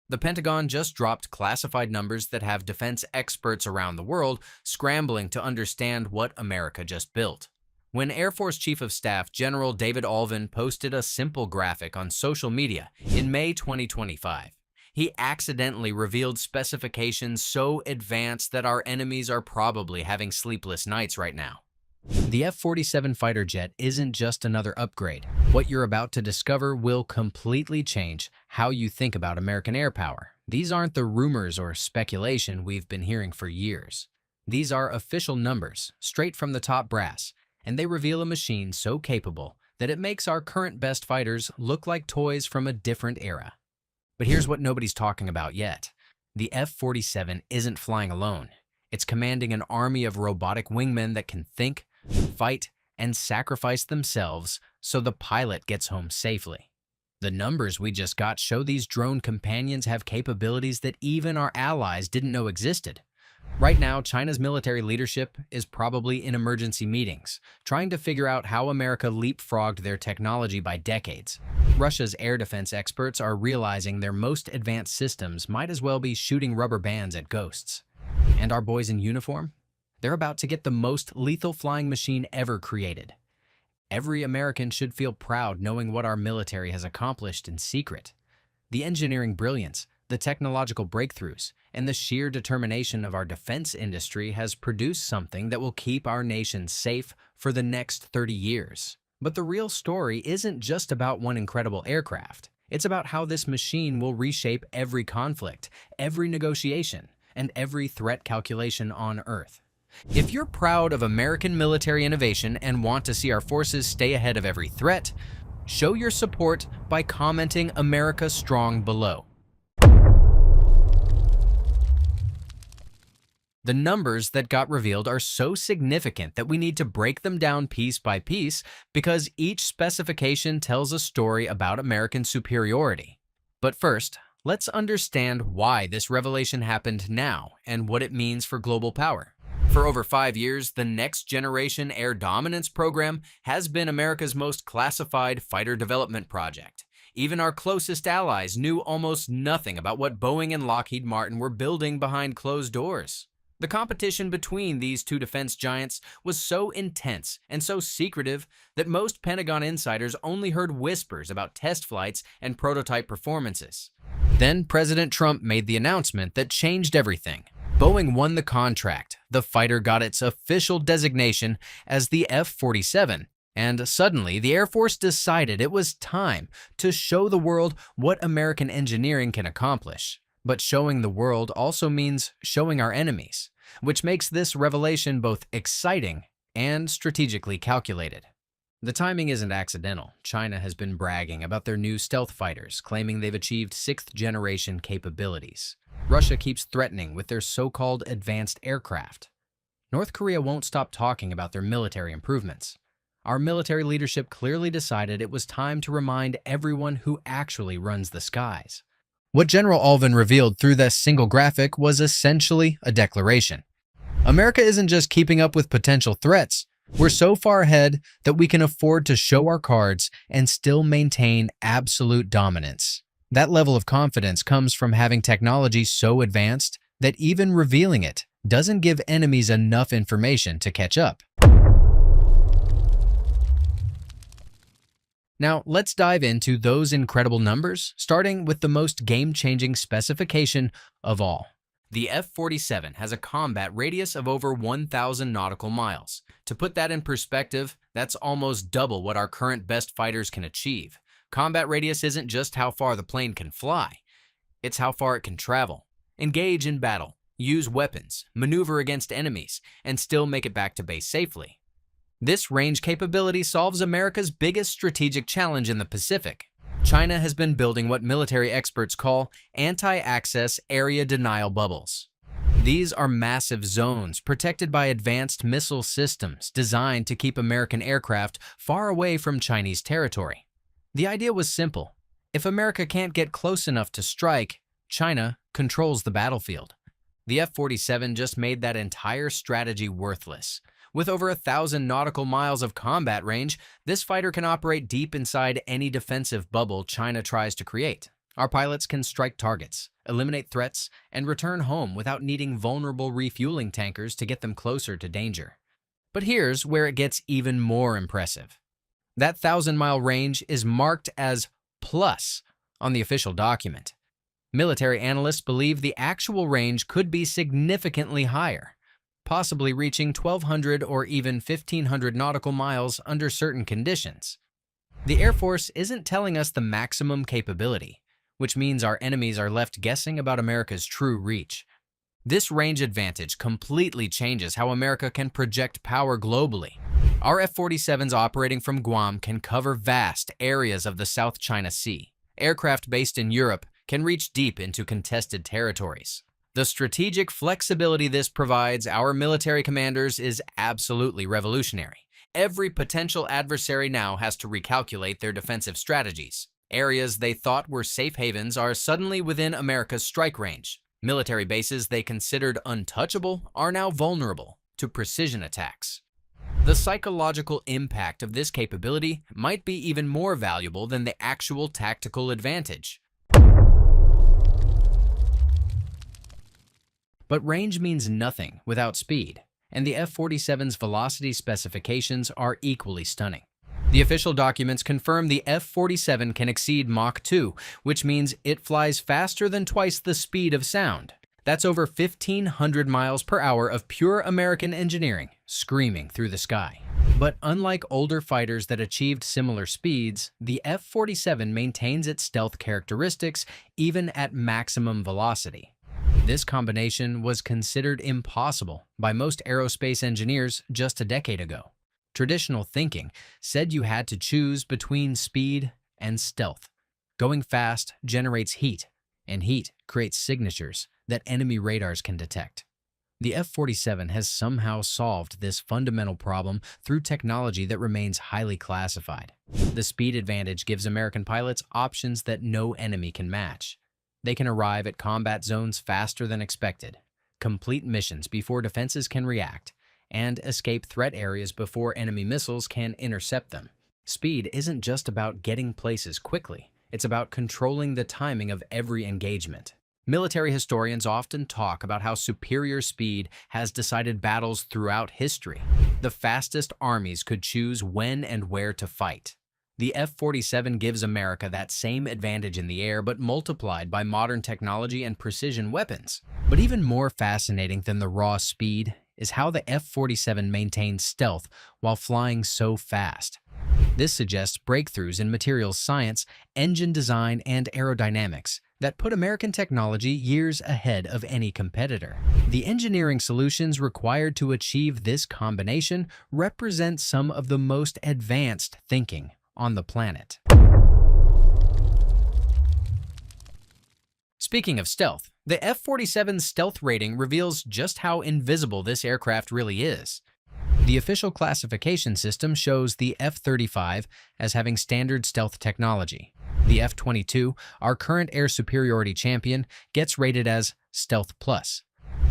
The Pentagon just dropped classified numbers that have defense experts around the world scrambling to understand what America just built. When Air Force Chief of Staff General David Alvin posted a simple graphic on social media in May 2025, he accidentally revealed specifications so advanced that our enemies are probably having sleepless nights right now. The F-47 fighter jet isn't just another upgrade. What you're about to discover will completely change how you think about American air power. These aren't the rumors or speculation we've been hearing for years. These are official numbers, straight from the top brass, and they reveal a machine so capable that it makes our current best fighters look like toys from a different era. But here's what nobody's talking about yet. The F-47 isn't flying alone. It's commanding an army of robotic wingmen that can think, fight, and sacrifice themselves so the pilot gets home safely. The numbers we just got show these drone companions have capabilities that even our allies didn't know existed. Right now, China's military leadership is probably in emergency meetings, trying to figure out how America leapfrogged their technology by decades. Russia's air defense experts are realizing their most advanced systems might as well be shooting rubber bands at ghosts. And our boys in uniform? They're about to get the most lethal flying machine ever created. Every American should feel proud knowing what our military has accomplished in secret. The engineering brilliance, the technological breakthroughs, and the sheer determination of our defense industry has produced something that will keep our nation safe for the next 30 years. But the real story isn't just about one incredible aircraft. It's about how this machine will reshape every conflict, every negotiation, and every threat calculation on Earth. If you're proud of American military innovation and want to see our forces stay ahead of every threat, show your support by commenting "America Strong" below. The numbers that got revealed are so significant that we need to break them down piece by piece because each specification tells a story about American superiority. But first, let's understand why this revelation happened now and what it means for global power. For over 5 years, the Next Generation Air Dominance program has been America's most classified fighter development project. Even our closest allies knew almost nothing about what Boeing and Lockheed Martin were building behind closed doors. The competition between these two defense giants was so intense and so secretive that most Pentagon insiders only heard whispers about test flights and prototype performances. Then President Trump made the announcement that changed everything. Boeing won the contract, the fighter got its official designation as the F-47, and suddenly the Air Force decided it was time to show the world what American engineering can accomplish. But showing the world also means showing our enemies, which makes this revelation both exciting and strategically calculated. The timing isn't accidental. China has been bragging about their new stealth fighters, claiming they've achieved 6th-generation capabilities. Russia keeps threatening with their so-called advanced aircraft. North Korea won't stop talking about their military improvements. Our military leadership clearly decided it was time to remind everyone who actually runs the skies. What General Alvin revealed through this single graphic was essentially a declaration. America isn't just keeping up with potential threats. We're so far ahead that we can afford to show our cards and still maintain absolute dominance. That level of confidence comes from having technology so advanced that even revealing it doesn't give enemies enough information to catch up. Now, let's dive into those incredible numbers, starting with the most game-changing specification of all. The F-47 has a combat radius of over 1,000 nautical miles. To put that in perspective, that's almost double what our current best fighters can achieve. Combat radius isn't just how far the plane can fly, it's how far it can travel, engage in battle, use weapons, maneuver against enemies, and still make it back to base safely. This range capability solves America's biggest strategic challenge in the Pacific. China has been building what military experts call anti-access area denial bubbles. These are massive zones protected by advanced missile systems designed to keep American aircraft far away from Chinese territory. The idea was simple. If America can't get close enough to strike, China controls the battlefield. The F-47 just made that entire strategy worthless. With over 1,000 nautical miles of combat range, this fighter can operate deep inside any defensive bubble China tries to create. Our pilots can strike targets, eliminate threats, and return home without needing vulnerable refueling tankers to get them closer to danger. But here's where it gets even more impressive. That 1,000-mile range is marked as plus on the official document. Military analysts believe the actual range could be significantly higher, possibly reaching 1,200 or even 1,500 nautical miles under certain conditions. The Air Force isn't telling us the maximum capability, which means our enemies are left guessing about America's true reach. This range advantage completely changes how America can project power globally. Our F-47s operating from Guam can cover vast areas of the South China Sea. Aircraft based in Europe can reach deep into contested territories. The strategic flexibility this provides our military commanders is absolutely revolutionary. Every potential adversary now has to recalculate their defensive strategies. Areas they thought were safe havens are suddenly within America's strike range. Military bases they considered untouchable are now vulnerable to precision attacks. The psychological impact of this capability might be even more valuable than the actual tactical advantage. But range means nothing without speed, and the F-47's velocity specifications are equally stunning. The official documents confirm the F-47 can exceed Mach 2, which means it flies faster than twice the speed of sound. That's over 1,500 miles per hour of pure American engineering screaming through the sky. But unlike older fighters that achieved similar speeds, the F-47 maintains its stealth characteristics even at maximum velocity. This combination was considered impossible by most aerospace engineers just a decade ago. Traditional thinking said you had to choose between speed and stealth. Going fast generates heat, and heat creates signatures that enemy radars can detect. The F-47 has somehow solved this fundamental problem through technology that remains highly classified. The speed advantage gives American pilots options that no enemy can match. They can arrive at combat zones faster than expected, complete missions before defenses can react, and escape threat areas before enemy missiles can intercept them. Speed isn't just about getting places quickly, it's about controlling the timing of every engagement. Military historians often talk about how superior speed has decided battles throughout history. The fastest armies could choose when and where to fight. The F-47 gives America that same advantage in the air, but multiplied by modern technology and precision weapons. But even more fascinating than the raw speed is how the F-47 maintains stealth while flying so fast. This suggests breakthroughs in materials science, engine design, and aerodynamics that put American technology years ahead of any competitor. The engineering solutions required to achieve this combination represent some of the most advanced thinking on the planet. Speaking of stealth, the F-47's stealth rating reveals just how invisible this aircraft really is. The official classification system shows the F-35 as having standard stealth technology. The F-22, our current air superiority champion, gets rated as Stealth Plus.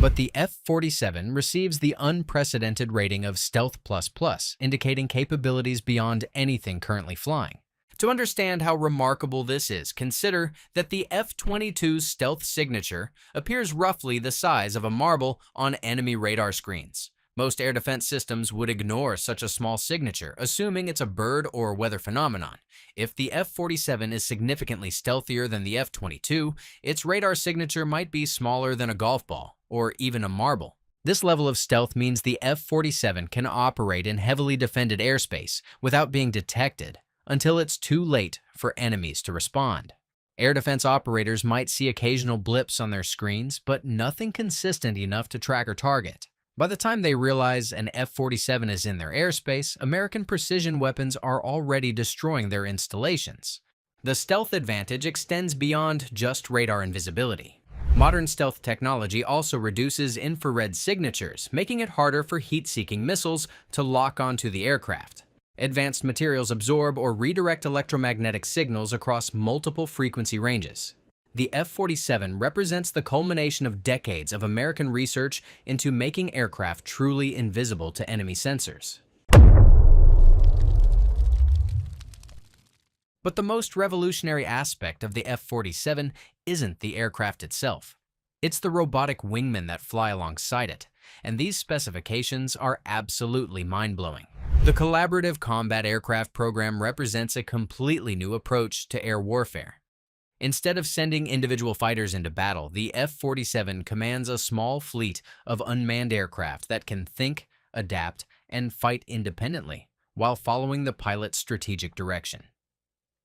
But the F-47 receives the unprecedented rating of Stealth Plus+, indicating capabilities beyond anything currently flying. To understand how remarkable this is, consider that the F-22's stealth signature appears roughly the size of a marble on enemy radar screens. Most air defense systems would ignore such a small signature, assuming it's a bird or weather phenomenon. If the F-47 is significantly stealthier than the F-22, its radar signature might be smaller than a golf ball, or even a marble. This level of stealth means the F-47 can operate in heavily defended airspace without being detected until it's too late for enemies to respond. Air defense operators might see occasional blips on their screens, but nothing consistent enough to track or target. By the time they realize an F-47 is in their airspace, American precision weapons are already destroying their installations. The stealth advantage extends beyond just radar invisibility. Modern stealth technology also reduces infrared signatures, making it harder for heat-seeking missiles to lock onto the aircraft. Advanced materials absorb or redirect electromagnetic signals across multiple frequency ranges. The F-47 represents the culmination of decades of American research into making aircraft truly invisible to enemy sensors. But the most revolutionary aspect of the F-47 isn't the aircraft itself. It's the robotic wingmen that fly alongside it, and these specifications are absolutely mind-blowing. The Collaborative Combat Aircraft program represents a completely new approach to air warfare. Instead of sending individual fighters into battle, the F-47 commands a small fleet of unmanned aircraft that can think, adapt, and fight independently while following the pilot's strategic direction.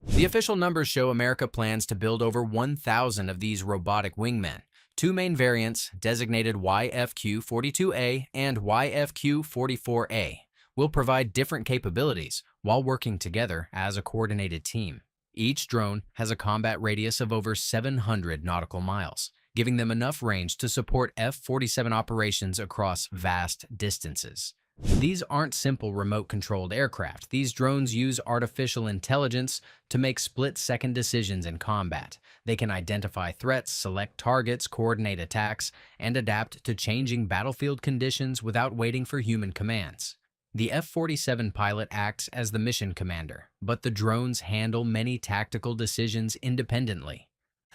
The official numbers show America plans to build over 1,000 of these robotic wingmen. Two main variants, designated YFQ-42A and YFQ-44A, will provide different capabilities while working together as a coordinated team. Each drone has a combat radius of over 700 nautical miles, giving them enough range to support F-47 operations across vast distances. These aren't simple remote-controlled aircraft. These drones use artificial intelligence to make split-second decisions in combat. They can identify threats, select targets, coordinate attacks, and adapt to changing battlefield conditions without waiting for human commands. The F-47 pilot acts as the mission commander, but the drones handle many tactical decisions independently.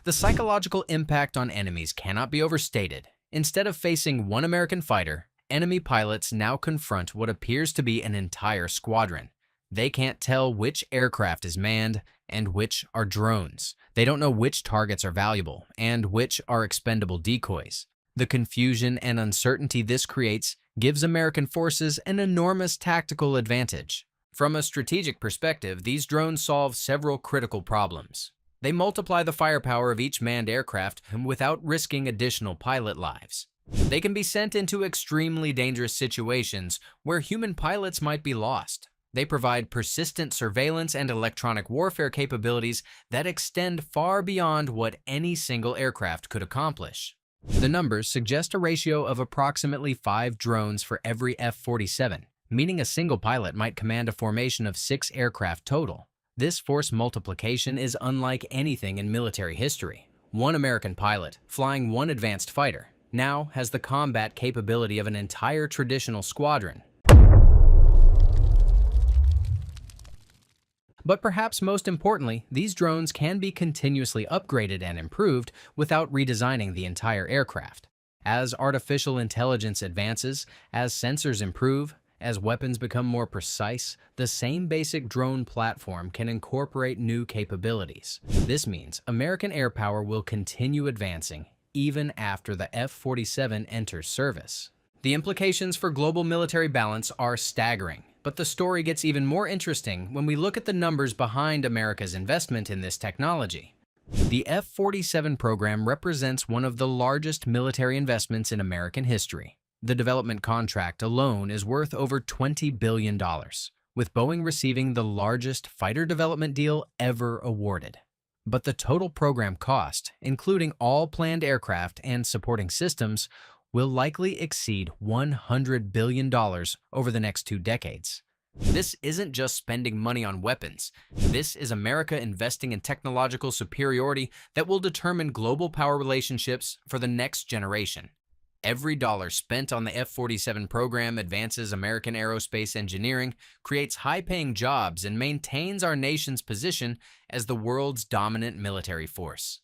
The psychological impact on enemies cannot be overstated. Instead of facing one American fighter, enemy pilots now confront what appears to be an entire squadron. They can't tell which aircraft is manned and which are drones. They don't know which targets are valuable and which are expendable decoys. The confusion and uncertainty this creates gives American forces an enormous tactical advantage. From a strategic perspective, these drones solve several critical problems. They multiply the firepower of each manned aircraft without risking additional pilot lives. They can be sent into extremely dangerous situations where human pilots might be lost. They provide persistent surveillance and electronic warfare capabilities that extend far beyond what any single aircraft could accomplish. The numbers suggest a ratio of approximately 5 drones for every F-47, meaning a single pilot might command a formation of 6 aircraft total. This force multiplication is unlike anything in military history. One American pilot, flying one advanced fighter, now has the combat capability of an entire traditional squadron. But perhaps most importantly, these drones can be continuously upgraded and improved without redesigning the entire aircraft. As artificial intelligence advances, as sensors improve, as weapons become more precise, the same basic drone platform can incorporate new capabilities. This means American air power will continue advancing even after the F-47 enters service. The implications for global military balance are staggering, but the story gets even more interesting when we look at the numbers behind America's investment in this technology. The F-47 program represents one of the largest military investments in American history. The development contract alone is worth over $20 billion, with Boeing receiving the largest fighter development deal ever awarded. But the total program cost, including all planned aircraft and supporting systems, will likely exceed $100 billion over the next 2 decades. This isn't just spending money on weapons. This is America investing in technological superiority that will determine global power relationships for the next generation. Every dollar spent on the F-47 program advances American aerospace engineering, creates high-paying jobs, and maintains our nation's position as the world's dominant military force.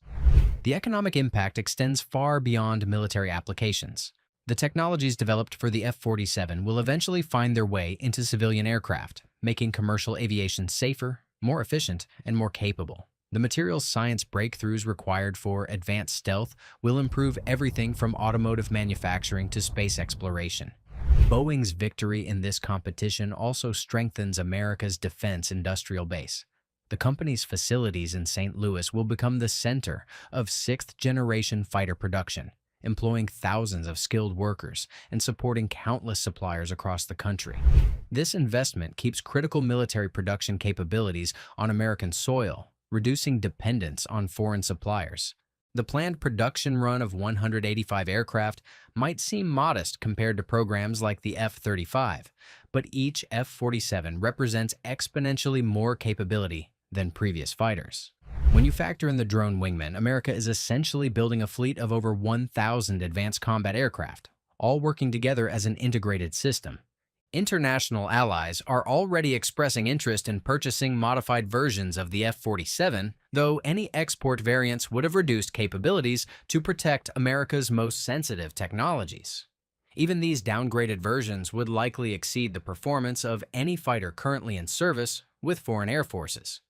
The economic impact extends far beyond military applications. The technologies developed for the F-47 will eventually find their way into civilian aircraft, making commercial aviation safer, more efficient, and more capable. The materials science breakthroughs required for advanced stealth will improve everything from automotive manufacturing to space exploration. Boeing's victory in this competition also strengthens America's defense industrial base. The company's facilities in St. Louis will become the center of 6th-generation fighter production, employing thousands of skilled workers and supporting countless suppliers across the country. This investment keeps critical military production capabilities on American soil, reducing dependence on foreign suppliers. The planned production run of 185 aircraft might seem modest compared to programs like the F-35, but each F-47 represents exponentially more capability than previous fighters. When you factor in the drone wingmen, America is essentially building a fleet of over 1,000 advanced combat aircraft, all working together as an integrated system. International allies are already expressing interest in purchasing modified versions of the F-47, though any export variants would have reduced capabilities to protect America's most sensitive technologies. Even these downgraded versions would likely exceed the performance of any fighter currently in service with foreign air forces.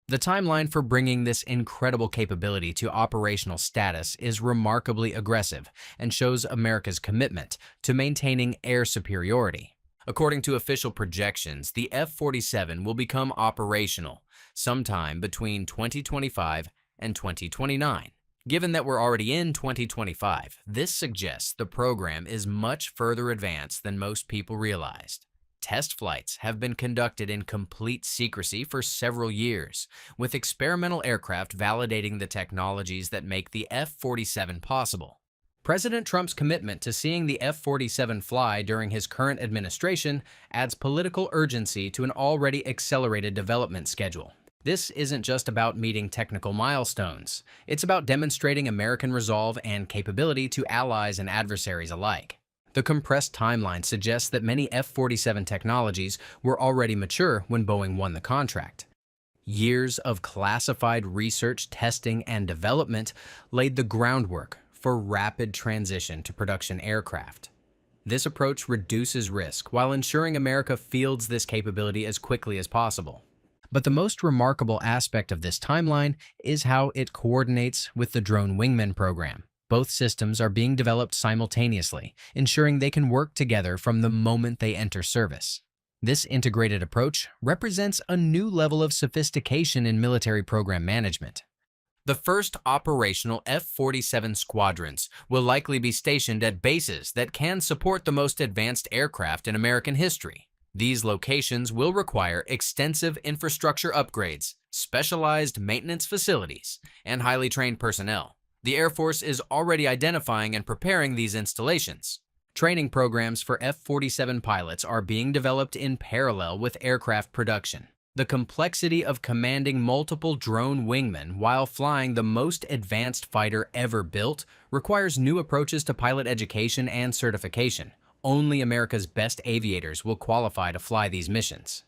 The timeline for bringing this incredible capability to operational status is remarkably aggressive and shows America's commitment to maintaining air superiority. According to official projections, the F-47 will become operational sometime between 2025 and 2029. Given that we're already in 2025, this suggests the program is much further advanced than most people realized. Test flights have been conducted in complete secrecy for several years, with experimental aircraft validating the technologies that make the F-47 possible. President Trump's commitment to seeing the F-47 fly during his current administration adds political urgency to an already accelerated development schedule. This isn't just about meeting technical milestones. It's about demonstrating American resolve and capability to allies and adversaries alike. The compressed timeline suggests that many F-47 technologies were already mature when Boeing won the contract. Years of classified research, testing, and development laid the groundwork for rapid transition to production aircraft. This approach reduces risk while ensuring America fields this capability as quickly as possible. But the most remarkable aspect of this timeline is how it coordinates with the Drone Wingman program. Both systems are being developed simultaneously, ensuring they can work together from the moment they enter service. This integrated approach represents a new level of sophistication in military program management. The first operational F-47 squadrons will likely be stationed at bases that can support the most advanced aircraft in American history. These locations will require extensive infrastructure upgrades, specialized maintenance facilities, and highly trained personnel. The Air Force is already identifying and preparing these installations. Training programs for F-47 pilots are being developed in parallel with aircraft production. The complexity of commanding multiple drone wingmen while flying the most advanced fighter ever built requires new approaches to pilot education and certification. Only America's best aviators will qualify to fly these missions.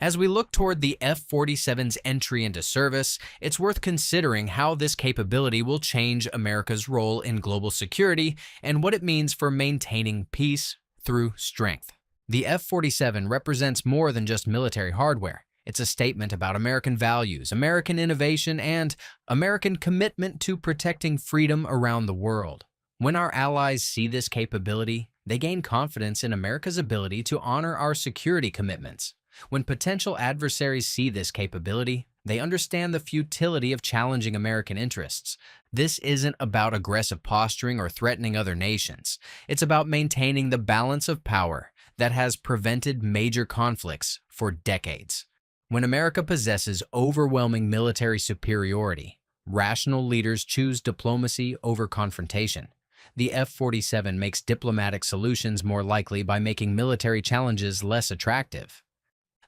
As we look toward the F-47's entry into service, it's worth considering how this capability will change America's role in global security and what it means for maintaining peace through strength. The F-47 represents more than just military hardware. It's a statement about American values, American innovation, and American commitment to protecting freedom around the world. When our allies see this capability, they gain confidence in America's ability to honor our security commitments. When potential adversaries see this capability, they understand the futility of challenging American interests. This isn't about aggressive posturing or threatening other nations. It's about maintaining the balance of power that has prevented major conflicts for decades. When America possesses overwhelming military superiority, rational leaders choose diplomacy over confrontation. The F-47 makes diplomatic solutions more likely by making military challenges less attractive.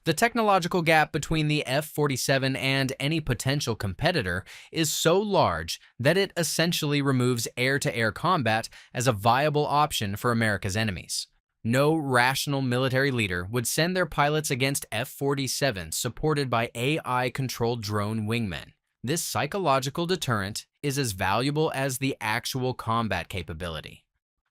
The technological gap between the F-47 and any potential competitor is so large that it essentially removes air-to-air combat as a viable option for America's enemies. No rational military leader would send their pilots against F-47 supported by AI-controlled drone wingmen. This psychological deterrent is as valuable as the actual combat capability.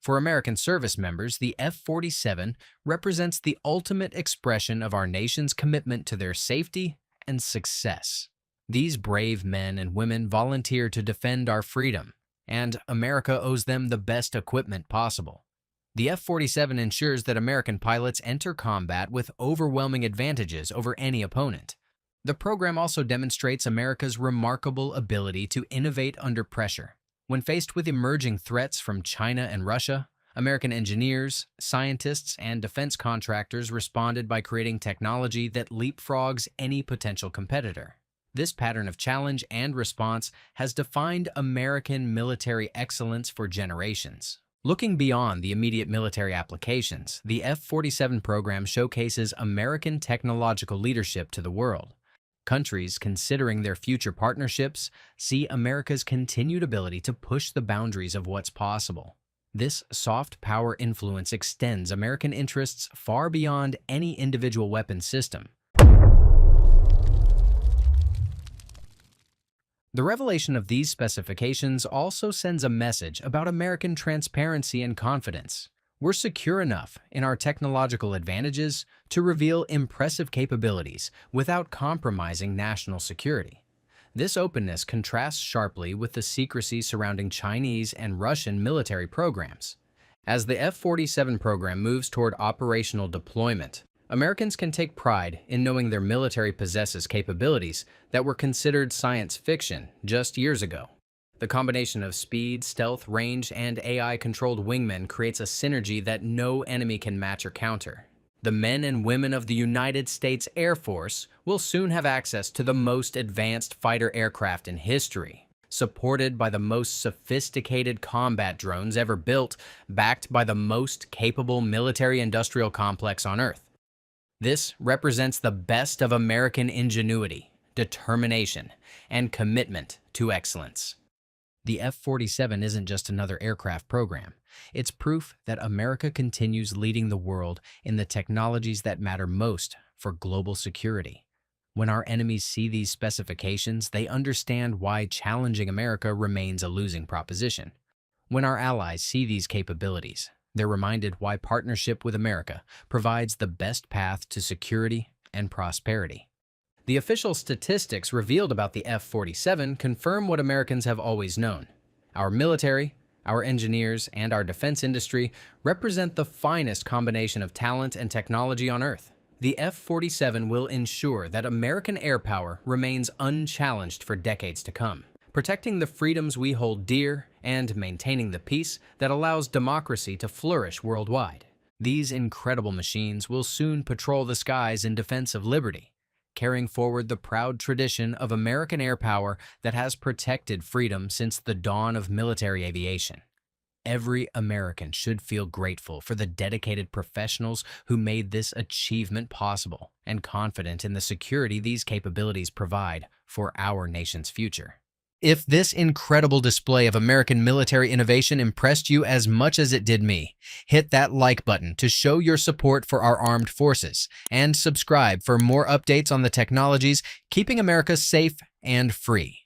For American service members, the F-47 represents the ultimate expression of our nation's commitment to their safety and success. These brave men and women volunteer to defend our freedom, and America owes them the best equipment possible. The F-47 ensures that American pilots enter combat with overwhelming advantages over any opponent. The program also demonstrates America's remarkable ability to innovate under pressure. When faced with emerging threats from China and Russia, American engineers, scientists, and defense contractors responded by creating technology that leapfrogs any potential competitor. This pattern of challenge and response has defined American military excellence for generations. Looking beyond the immediate military applications, the F-47 program showcases American technological leadership to the world. Countries considering their future partnerships see America's continued ability to push the boundaries of what's possible. This soft power influence extends American interests far beyond any individual weapon system. The revelation of these specifications also sends a message about American transparency and confidence. We're secure enough in our technological advantages to reveal impressive capabilities without compromising national security. This openness contrasts sharply with the secrecy surrounding Chinese and Russian military programs. As the F-47 program moves toward operational deployment, Americans can take pride in knowing their military possesses capabilities that were considered science fiction just years ago. The combination of speed, stealth, range, and AI-controlled wingmen creates a synergy that no enemy can match or counter. The men and women of the United States Air Force will soon have access to the most advanced fighter aircraft in history, supported by the most sophisticated combat drones ever built, backed by the most capable military-industrial complex on Earth. This represents the best of American ingenuity, determination, and commitment to excellence. The F-47 isn't just another aircraft program. It's proof that America continues leading the world in the technologies that matter most for global security. When our enemies see these specifications, they understand why challenging America remains a losing proposition. When our allies see these capabilities, they're reminded why partnership with America provides the best path to security and prosperity. The official statistics revealed about the F-47 confirm what Americans have always known. Our military, our engineers, and our defense industry represent the finest combination of talent and technology on Earth. The F-47 will ensure that American air power remains unchallenged for decades to come, protecting the freedoms we hold dear and maintaining the peace that allows democracy to flourish worldwide. These incredible machines will soon patrol the skies in defense of liberty, carrying forward the proud tradition of American air power that has protected freedom since the dawn of military aviation. Every American should feel grateful for the dedicated professionals who made this achievement possible and confident in the security these capabilities provide for our nation's future. If this incredible display of American military innovation impressed you as much as it did me, hit that like button to show your support for our armed forces, and subscribe for more updates on the technologies keeping America safe and free.